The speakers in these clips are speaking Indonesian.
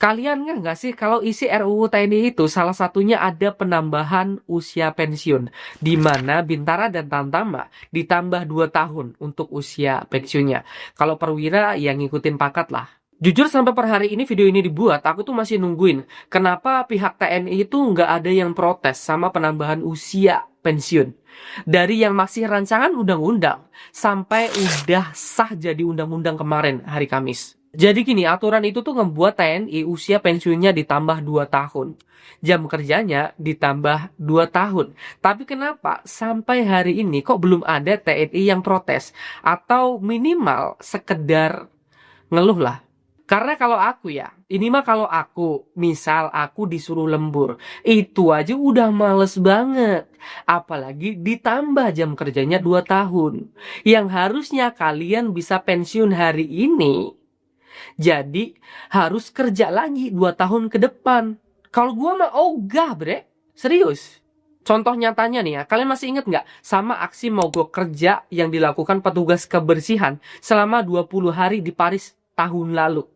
Kalian nggak sih kalau isi RUU TNI itu salah satunya ada penambahan usia pensiun, di mana Bintara dan Tamtama ditambah 2 tahun untuk usia pensiunnya. Kalau perwira yang ngikutin pangkat lah. Jujur sampai per hari ini video ini dibuat, aku tuh masih nungguin kenapa pihak TNI itu nggak ada yang protes sama penambahan usia pensiun. Dari yang masih rancangan undang-undang sampai udah sah jadi undang-undang kemarin hari Kamis. Jadi gini, aturan itu tuh ngebuat TNI usia pensiunnya ditambah 2 tahun. Jam kerjanya ditambah 2 tahun. Tapi kenapa sampai hari ini kok belum ada TNI yang protes? Atau minimal sekedar ngeluh lah. Karena kalau aku ya, ini mah kalau aku, misal aku disuruh lembur, itu aja udah males banget. Apalagi ditambah jam kerjanya 2 tahun. Yang harusnya kalian bisa pensiun hari ini, jadi harus kerja lagi 2 tahun ke depan. Kalau gua mah ogah bre. Serius. Contoh nyatanya nih ya, kalian masih inget nggak sama aksi mogok kerja yang dilakukan petugas kebersihan selama 20 hari di Paris tahun lalu?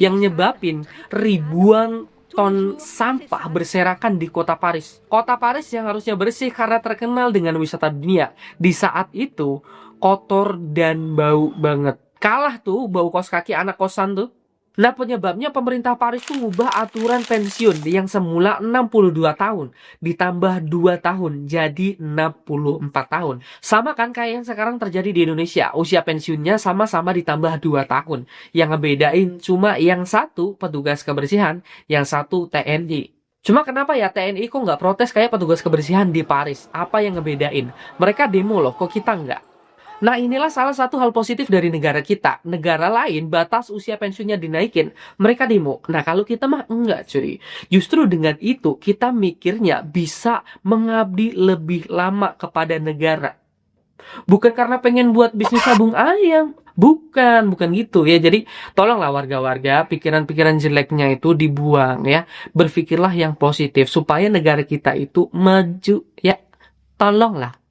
Yang nyebabin ribuan ton sampah berserakan di kota Paris. Kota Paris yang harusnya bersih karena terkenal dengan wisata dunia, di saat itu kotor dan bau banget. Kalah tuh bau kos kaki anak kosan tuh. Nah penyebabnya pemerintah Paris tuh ngubah aturan pensiun yang semula 62 tahun ditambah 2 tahun jadi 64 tahun. Sama kan kayak yang sekarang terjadi di Indonesia. Usia pensiunnya sama-sama ditambah 2 tahun. Yang ngebedain cuma yang satu petugas kebersihan, yang satu TNI. Cuma kenapa ya TNI kok nggak protes kayak petugas kebersihan di Paris? Apa yang ngebedain? Mereka demo loh, kok kita nggak? Nah inilah salah satu hal positif dari negara kita. Negara lain batas usia pensiunnya dinaikin, mereka demo. Nah kalau kita mah enggak cuy. Justru dengan itu kita mikirnya bisa mengabdi lebih lama kepada negara. Bukan karena pengen buat bisnis sabung ayam. Bukan gitu ya. Jadi tolonglah warga-warga pikiran-pikiran jeleknya itu dibuang ya. Berpikirlah yang positif supaya negara kita itu maju ya. Tolonglah.